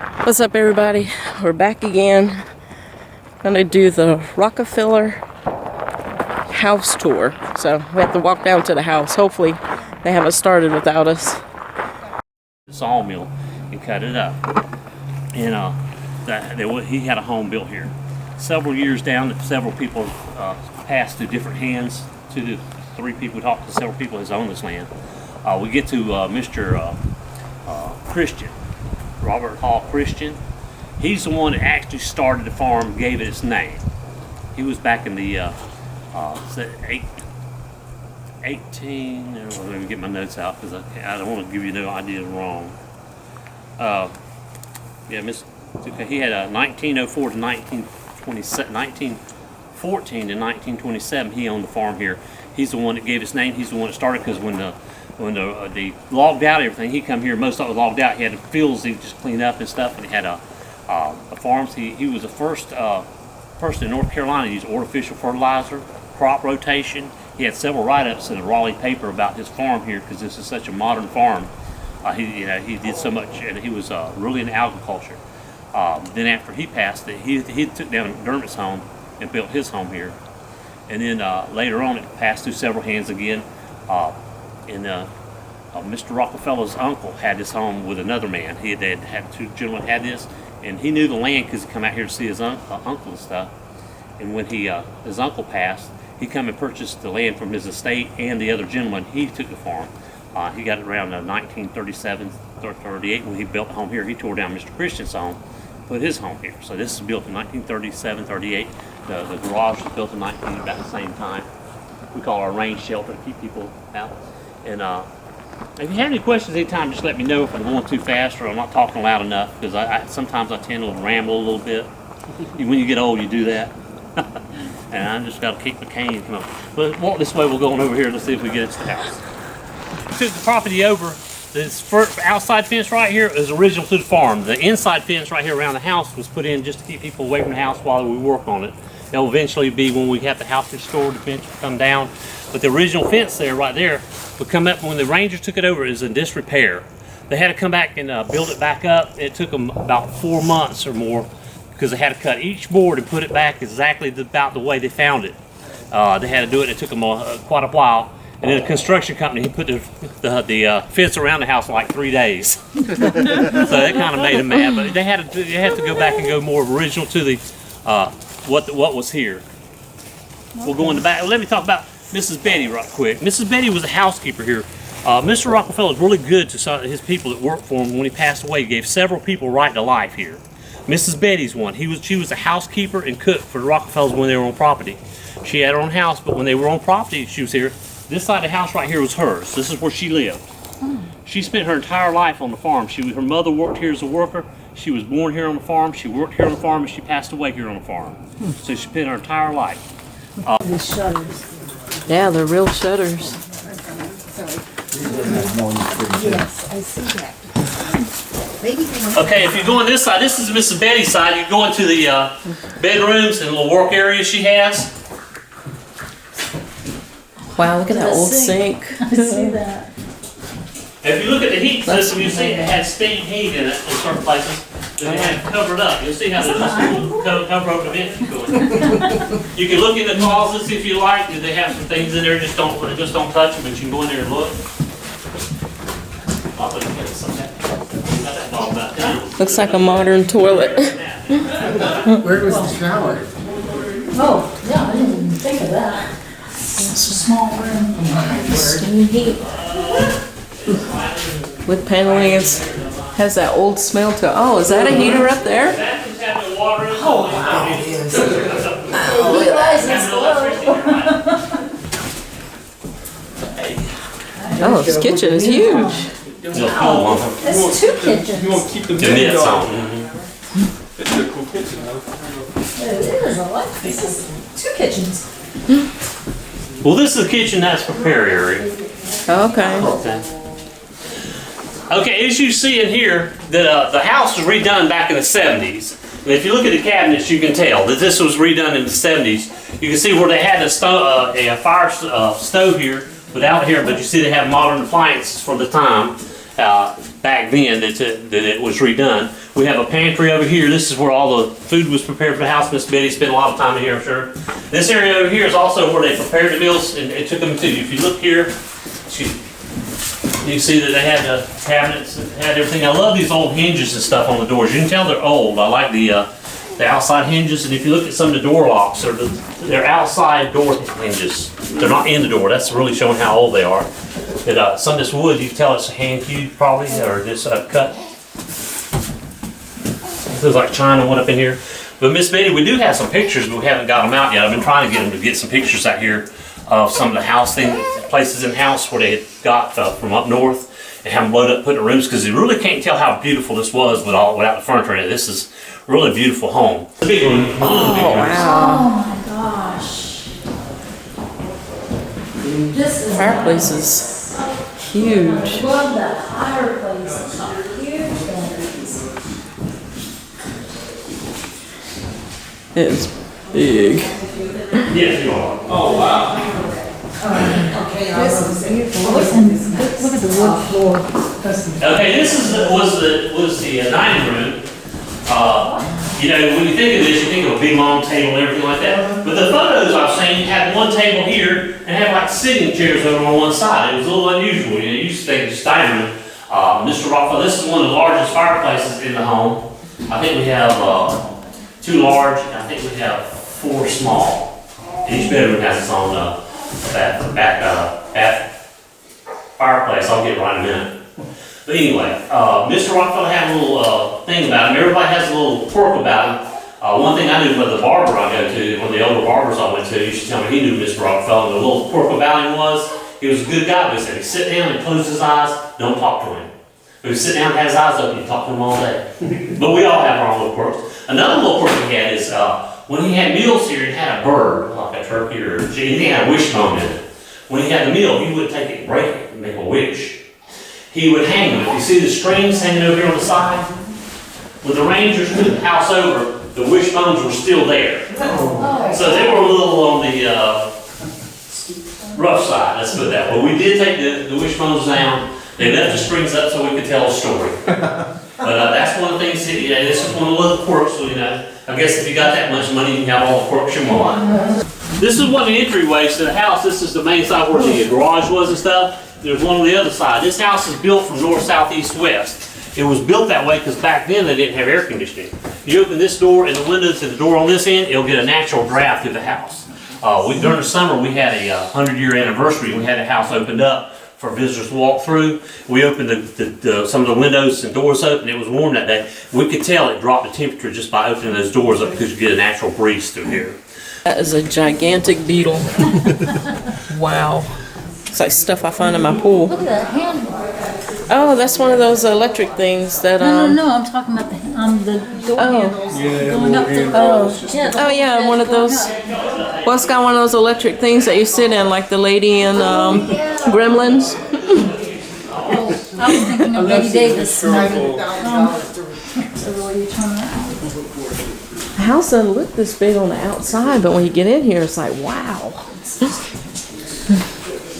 What's up, everybody? We're back again. Gonna do the Rockefeller House tour. So we have to walk down to the house. Hopefully they haven't started without us. Sawmill and cut it up. And he had a home built here. Several years down, several people passed through different hands. To the three people, we talked to several people who own this land. We get to Mr. Christian, Robert Hall Christian. He's the one that actually started the farm, gave it its name. He was back in the 18, let me get my notes out because I don't want to give you no ideas wrong. He had 1904 to 1914 to 1927. He owned the farm here. He's the one that gave its name. He's the one that started because when they logged out everything, he come here. Most of it was logged out. He had the fields he just cleaned up and stuff, and he had a farms. He was the first person in North Carolina to use artificial fertilizer, crop rotation. He had several write-ups in the Raleigh paper about his farm here because this is such a modern farm. He did so much, and he was really into agriculture. Then after he passed, he took down Dermot's home and built his home here. And then later on, it passed through several hands again. Mr. Rockefeller's uncle had this home with another man. He had two gentlemen had this, and he knew the land because he come out here to see his uncle and stuff. And when his uncle passed, he come and purchased the land from his estate and the other gentleman. He took the farm. He got it around 1937, 38 when he built the home here. He tore down Mr. Christian's home, put his home here. So this is built in 1937, 38. The garage was built in about the same time. We call our rain shelter to keep people out. And if you have any questions anytime, just let me know if I'm going too fast or I'm not talking loud enough, because sometimes I tend to ramble a little bit. When you get old, you do that. And I just got to keep my cane. Come on. But walk this way, we'll go on over here. Let's see if we get it to the house. We took the property over. This outside fence right here is original to the farm. The inside fence right here around the house was put in just to keep people away from the house while we work on it. It'll eventually be when we have the house restored, the fence will come down. But the original fence there, right there, would come up when the Rangers took it over. It was in disrepair. They had to come back and build it back up. It took them about 4 months or more because they had to cut each board and put it back exactly about the way they found it. They had to do it. It took them quite a while. And then a construction company, he put the fence around the house in like 3 days. So that kind of made them mad. But they had to go back and go more original to the what was here. We'll go in the back. Let me talk about Mrs. Betty right quick. Mrs. Betty was a housekeeper here. Mr. Rockefeller was really good to his people that worked for him. When he passed away, he gave several people right to life here. Mrs. Betty's one. She was a housekeeper and cook for the Rockefellers when they were on property. She had her own house, but when they were on property, she was here. This side of the house right here was hers. This is where she lived. She spent her entire life on the farm. Her mother worked here as a worker. She was born here on the farm. She worked here on the farm, and she passed away here on the farm. So she spent her entire life. The shutters. Yeah, they're real shutters. Yes, I see that. Okay, if you go on this side, this is Mrs. Betty's side. You go into the bedrooms and little work areas she has. Wow, look at that old sink. I see that. If you look at the heat system, you see it has steam heat in it in certain places. They have covered up. You'll see how there's just a little cover over the vent going. You can look in the closets if you like. They have some things in there. Just don't touch them, but you can go in there and look. Looks like a modern toilet. Where was the shower? Oh, yeah, I didn't even think of that. It's a small room. Steam heat. Wood paneling has that old smell to it. Oh, is that a heater up there? Oh, wow. It is. Oh, realize it's low. Oh, this kitchen is huge. That's two kitchens. You won't keep the Yeah, menu it's on. on. It's a cool kitchen. It is a lot. This is two kitchens. Well, this is the kitchen. That's prepare area. Okay. Okay, as you see in here, the house was redone back in the 70s. And if you look at the cabinets, you can tell that this was redone in the 70s. You can see where they had a fire stove here, without here, but you see they have modern appliances for the time. back then that it was redone. We have a pantry over here. This is where all the food was prepared for the house. Miss Betty spent a lot of time in here, I'm sure. This area over here is also where they prepared the meals, and it took them to. If you look here, you see that they had the cabinets that had everything. I love these old hinges and stuff on the doors. You can tell they're old. I like the outside hinges, and if you look at some of the door locks, they're outside door hinges. They're not in the door. That's really showing how old they are. But some of this wood, you can tell it's hand hewed probably, or just cut. It feels like china went up in here. But Miss Betty, we do have some pictures, but we haven't got them out yet. I've been trying to get them to get some pictures out here of some of the house places in the house where they had got from up north and have them loaded up, put in the rooms, because you really can't tell how beautiful this was without the furniture in it. This is a really beautiful home. The big room. Oh, wow. Oh my gosh. This is Fireplace is huge. I love that fireplace. It's a huge things. It's big. Yes, you are. Oh, wow. This is beautiful. Look at the wood floor. Okay, this was the dining room. You know, when you think of this, you think of a big long table and everything like that. But the photos I've seen had one table here and had like sitting chairs over on one side. It was a little unusual. You know, you used to think just dining room. Mr. Rockefeller, this is one of the largest fireplaces in the home. I think we have 2 large, and I think we have 4 small. Each bedroom has its own back fireplace. I'll get right in a minute. But anyway, Mr. Rockefeller had a little thing about him. Everybody has a little quirk about him. One thing I knew about the barber I go to, one of the older barbers I went to, used to tell me he knew Mr. Rockefeller. And the little quirk about him was, he was a good guy. But he said, he'd sit down and close his eyes, don't talk to him. If he'd sit down and have his eyes open, you'd talk to him all day. But we all have our own little quirks. Another little quirk he had is, when he had meals here, he had a bird, like a turkey or he had a wishbone in it. When he had the meal, he would take it and break it and make a wish. He would hang them. If you see the strings hanging over here on the side, when the Rangers moved the house over, the wishbones were still there. So they were a little on the rough side, let's put it that way. We did take the wishbones down. They left the strings up so we could tell a story. But that's one of the things, you know, this is one of the little quirks, so, you know, I guess if you got that much money, you can have all the quirks you want. This is one of the entryways to the house. This is the main side where the garage was and stuff. There's one on the other side. This house is built from north, south, east, west. It was built that way because back then they didn't have air conditioning. You open this door and the windows and the door on this end, it'll get a natural draft through the house. During the summer, we had a 100-year anniversary. We had the house opened up for visitors to walk through. We opened some of the windows and doors open. It was warm that day. We could tell it dropped the temperature just by opening those doors up because you get a natural breeze through here. That is a gigantic beetle. Wow. It's like stuff I find in my pool. Look at that hand. Oh, that's one of those electric things that No, I'm talking about the door handles going up the Oh yeah, one of those. Well, it's got one of those electric things that you sit in, like the lady in Gremlins. I was thinking of Betty Davis. The house doesn't look this big on the outside, but when you get in here, it's like, wow.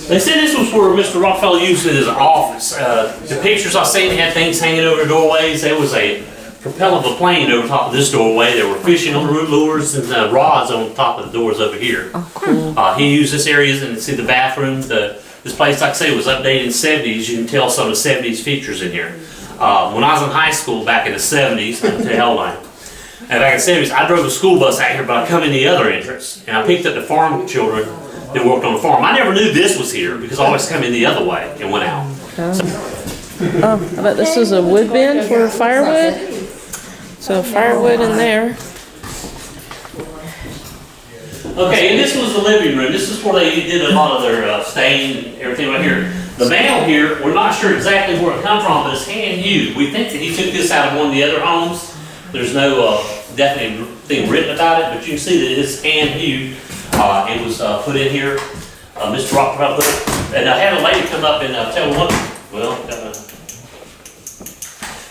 They said this was where Mr. Rockefeller used it as an office. The pictures I seen had things hanging over the doorways. There was a propeller of a plane over top of this doorway. There were fishing on the lures and rods on top of the doors over here. Oh, cool. He used this area and see the bathroom. This place, like I say, was updated in the 70s. You can tell some of the 70s features in here. When I was in high school back in the 70s, and back in the 70s, I drove a school bus out here, but I come in the other entrance, and I picked up the farm children that worked on the farm. I never knew this was here because I always come in the other way and went out. Oh, I bet this is a wood bin for firewood. So firewood in there. Okay, and this was the living room. This is where they did a lot of their staying and everything right here. The mantle here, we're not sure exactly where it come from, but it's hand hewed. We think that he took this out of one of the other homes. There's no definite thing written about it, but you can see that it's hand hewed. It was put in here, Mr. Rockefeller, and I had a lady come up and tell me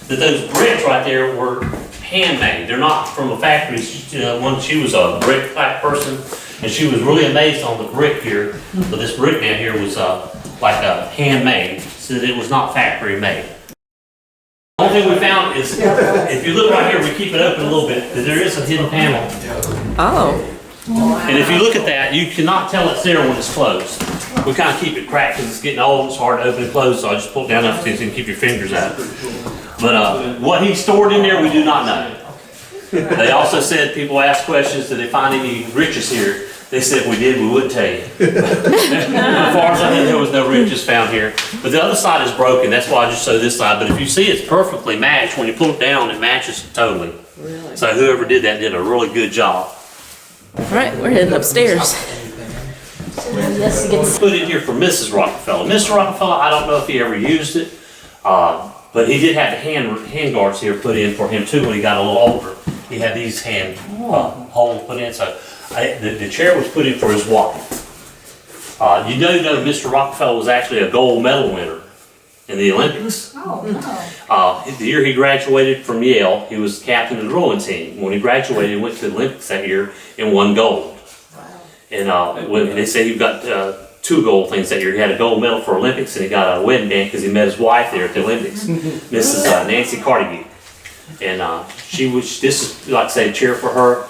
that those bricks right there were handmade. They're not from a factory. She was a brick type person, and she was really amazed on the brick here. But this brick down here was like a handmade, so that it was not factory made. The only thing we found is, if you look right here, we keep it open a little bit, there is a hidden panel. Oh. And if you look at that, you cannot tell it's there when it's closed. We kind of keep it cracked because it's getting old, it's hard to open and close, so I just pull it down enough so you can keep your fingers out. But what he stored in there, we do not know. They also said, people asked questions, did they find any riches here? They said if we did, we wouldn't tell you. As far as I know, there was no riches found here. But the other side is broken, that's why I just showed this side. But if you see, it's perfectly matched. When you pull it down, it matches totally. Really? So whoever did that did a really good job. All right, we're heading upstairs. Put in here for Mrs. Rockefeller. Mr. Rockefeller, I don't know if he ever used it, but he did have the hand guards here put in for him too when he got a little older. He had these hand holes put in, so the chair was put in for his wife. You know Mr. Rockefeller was actually a gold medal winner in the Olympics. Oh, no. The year he graduated from Yale, he was captain of the rowing team. When he graduated, he went to the Olympics that year and won gold. And when they say he got 2 gold things that year. He had a gold medal for Olympics and he got a wedding band because he met his wife there at the Olympics, Mrs. Nancy Carnegie. And this is, like I say, a chair for her.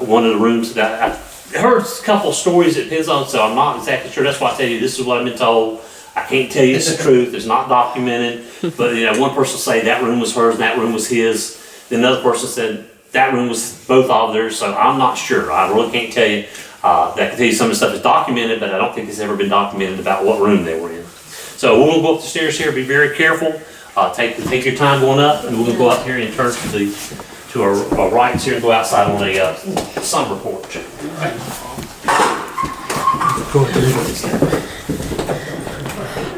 One of the rooms that I heard a couple of stories it depends on, so I'm not exactly sure. That's why I tell you, this is what I've been told. I can't tell you it's the truth. It's not documented. But one person say that room was hers and that room was his. Then another person said that room was both of theirs. So I'm not sure. I really can't tell you. I can tell you some of the stuff is documented, but I don't think it's ever been documented about what room they were in. So we're gonna go up the stairs here. Be very careful. Take your time going up, and we're gonna go up here and turn to our rights here and go outside on a summer porch.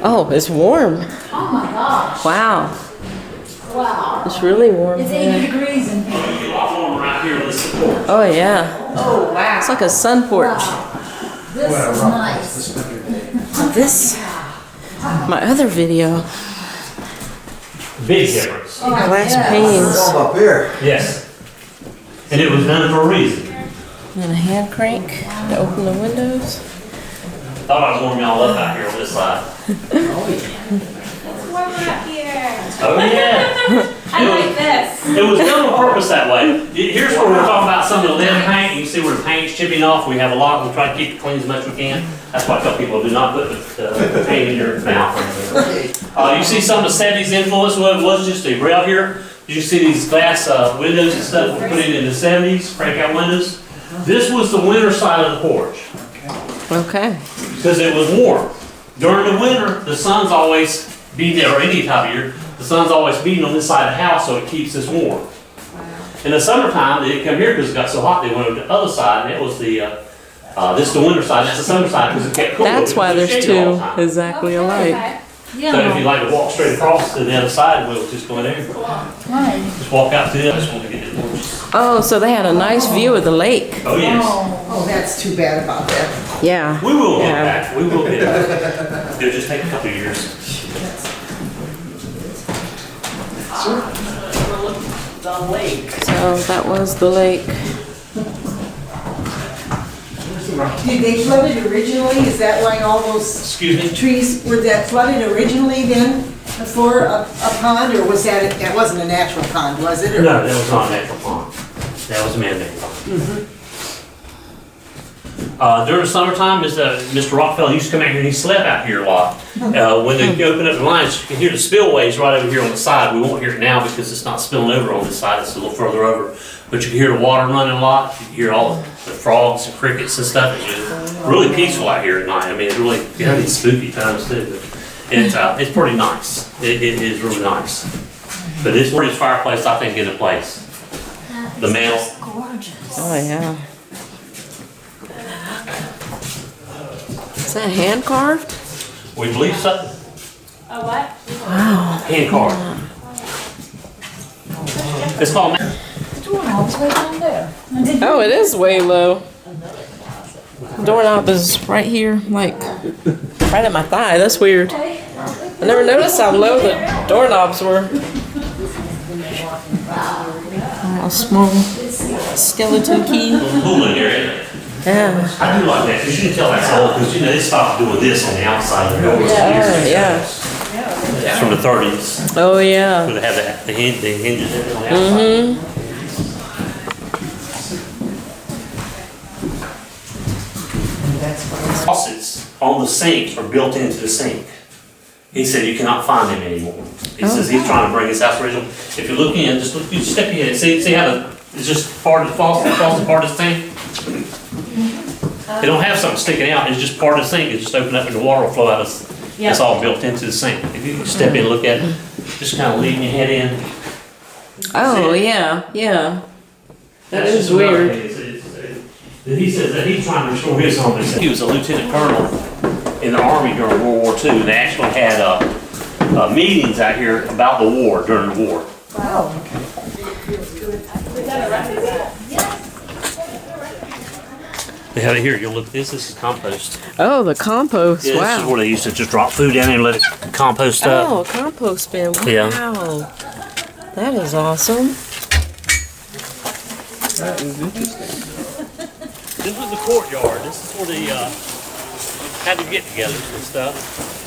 Oh, it's warm. Oh my gosh. Wow. Wow. It's really warm. It's 80 degrees in here. A lot warmer right here on this porch. Oh, yeah. Oh, wow. It's like a sun porch. Wow. This is nice. This, my other video, Big difference. glass yes. panes Up here. Yes. And it was done for a reason. and a hand crank to open the windows. Thought I was warming y'all up out here on this side. Warmer up here. Oh yeah. I like this. It was done on purpose that way. Here's where we're talking about some of the lead paint. You can see where the paint's chipping off. We have a lot. We try to keep it clean as much as we can. That's why I tell people do not put the paint in your mouth. You see some of the 70s influence. Well, it was just a rail here. Did you see these glass windows and stuff we put in the 70s, break out windows? This was the winter side of the porch. Okay. Because it was warm. During the winter, the sun's always beating, or any time of year, the sun's always beating on this side of the house, so it keeps us warm. In the summertime, they didn't come here because it got so hot, they went over to the other side, and it was the, this is the winter side, that's the summer side, because it kept cool. That's why there's Shaded all the two time. exactly alike. Okay. So if you'd like to walk straight across to the other side, we'll just go in there. Right. Just walk out to the other one to get it. Oh, so they had a nice view of the lake. Oh, yes. Oh, that's too bad about that. Yeah. We will get Yeah. back, we will get back. It'll just take a couple of years. The lake. So that was the lake. Did they flood it originally? Is that why all those Excuse me? trees, were that flooded originally then? Before a pond, or was that wasn't a natural pond, was it? Or- No, that was not a natural pond. That was a man-made pond. During the summertime, Mr. Rockefeller used to come out here and he slept out here a lot. When they open up the lines, you can hear the spillways right over here on the side. We won't hear it now because it's not spilling over on this side, it's a little further over. But you can hear the water running a lot. You can hear all the frogs and crickets and stuff. It's just really peaceful out here at night. I mean, it's really, you know, these spooky times too. But it's pretty nice. It is really nice. But this fireplace, I think, is a place. The mantle. Gorgeous. Oh, yeah. Is that hand carved? We believe so. A what? Hand carved. It's called. The doorknob's way down there. Oh, it is way low. Doorknob is right here, like right at my thigh. That's weird. I never noticed how low the doorknobs were. A small skeleton key. Pool in here. Yeah. I do like that because you can tell that's old because you know they stopped doing this on the outside of the door. Yeah. It's from the 30s. Oh, So yeah. they have the hinges in it on the outside. Faucets on the sink are built into the sink. He said you cannot find them anymore. He says he's trying to bring his house original. If you look in, just look, you step in, see how it's just part of the faucet part of the sink. They don't have something sticking out. It's just part of the sink. It's just open up and the water will flow out. It's all built into the sink. If you step in and look at it, just kind of leaning your head in. Oh, yeah, yeah. That That's is just another weird. thing. He says that he's trying to restore his home. He was a lieutenant colonel in the Army during World War II. They actually had meetings out here about the war during the war. Wow. They have it here. You'll look at this. This is compost. Oh, the compost. Yeah, This is Wow. where they used to just drop food down there and let it compost up. Oh, a compost bin. Wow. Yeah. That is awesome. This was the courtyard. This is where they had to get together and stuff.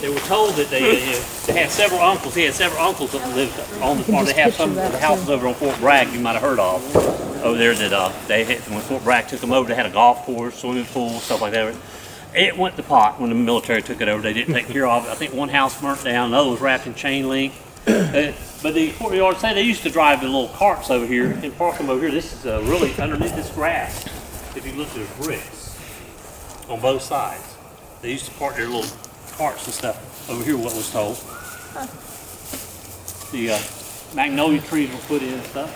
They were told that they had several uncles. He had several uncles that lived on the farm. They have some of the houses over on Fort Bragg you might have heard of over there that they had, when Fort Bragg took them over, they had a golf course, swimming pool, stuff like that. It went to pot when the military took it over. They didn't take care of it. I think one house burnt down, another was wrapped in chain link. But the courtyard say they used to drive the little carts over here and park them over here. This is really underneath this grass. If you look, there's bricks on both sides. They used to park their little carts and stuff over here, what was told. The magnolia trees were put in and stuff.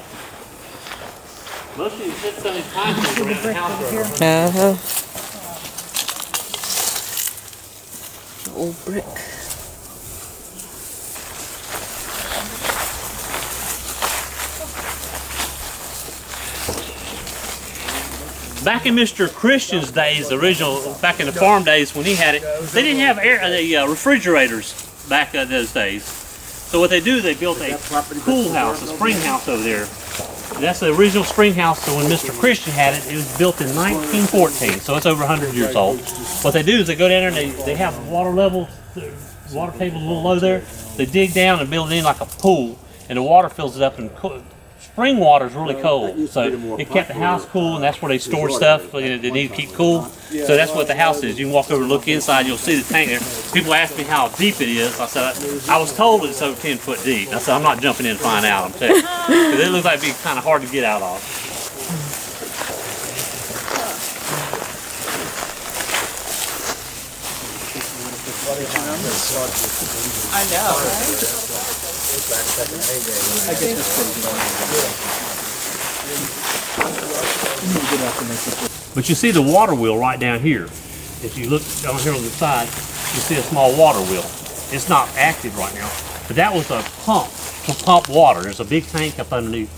Most of these some of these pine trees around the house are Old brick. back in Mr. Christian's days, the original, back in the farm days when he had it, they didn't have refrigerators back in those days. So what they do, they built a cool house, a spring house over there. And that's the original spring house. So when Mr. Christian had it, it was built in 1914. So it's over 100 years old. What they do is they go down there and they have water levels, the water table's a little low there. They dig down and build it in like a pool, and the water fills it up and spring water is really cold, so it kept the house cool, and that's where they store stuff. They need to keep cool. So that's what the house is. You can walk over and look inside, you'll see the tank there. People ask me how deep it is. I said, I was told it's over 10 foot deep. I said, I'm not jumping in to find out, I'm telling you. Because it looks like it'd be kind of hard to get out of. I know, right? But you see the water wheel right down here. If you look down here on the side, you see a small water wheel. It's not active right now, but that was a pump to pump water. There's a big tank up underneath.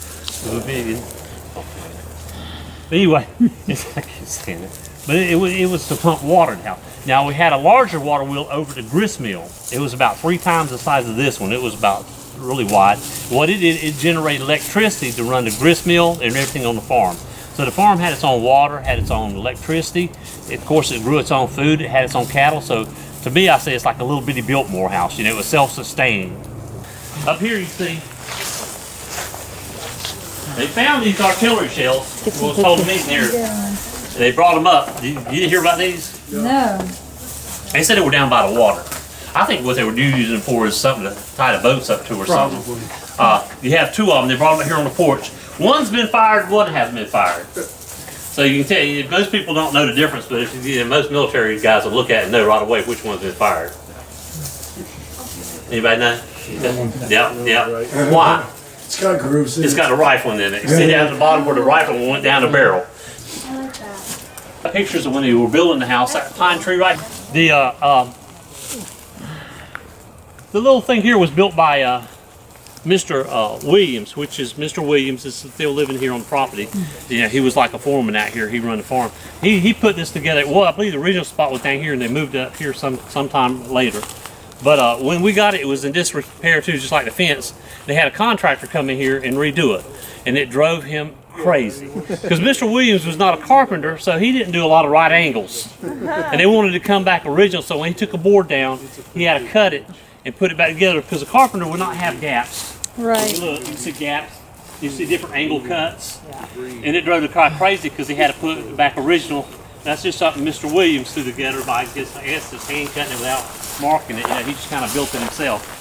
But anyway, I keep saying it. But it was to pump water now. Now we had a larger water wheel over the grist mill. It was about 3 times the size of this one. It was about really wide. What it did, it generated electricity to run the grist mill and everything on the farm. So the farm had its own water, had its own electricity. Of course, it grew its own food. It had its own cattle. So to me, I say it's like a little bitty Biltmore house. You know, it was self-sustaining. Up here, you see, they found these artillery shells. What was told me in here. They brought them up. You didn't hear about these? No. They said they were down by the water. I think what they were using them for is something to tie the boats up to or something. You have 2 of them. They brought them up here on the porch. One's been fired, one hasn't been fired. So you can tell, most people don't know the difference, but if most military guys will look at it and know right away which one's been fired. Anybody know? Yeah. Why? It's got grooves in it. It's got a rifle in it. You see down at the bottom where the rifle went down the barrel. Pictures of when they were building the house, that pine tree right. The little thing here was built by Mr. Williams, which is Mr. Williams is still living here on the property. Yeah, he was like a foreman out here. He run the farm. He put this together. Well, I believe the original spot was down here, and they moved it up here sometime later. But when we got it, it was in disrepair too, just like the fence. They had a contractor come in here and redo it, and it drove him crazy because Mr. Williams was not a carpenter, so he didn't do a lot of right angles, and they wanted to come back original. So when he took a board down, he had to cut it and put it back together because a carpenter would not have gaps. Right. Look, you can see gaps. You see different angle cuts. And it drove the guy crazy because he had to put it back original. That's just something Mr. Williams threw together by his hand cutting it without marking it. You know, he just kind of built it himself.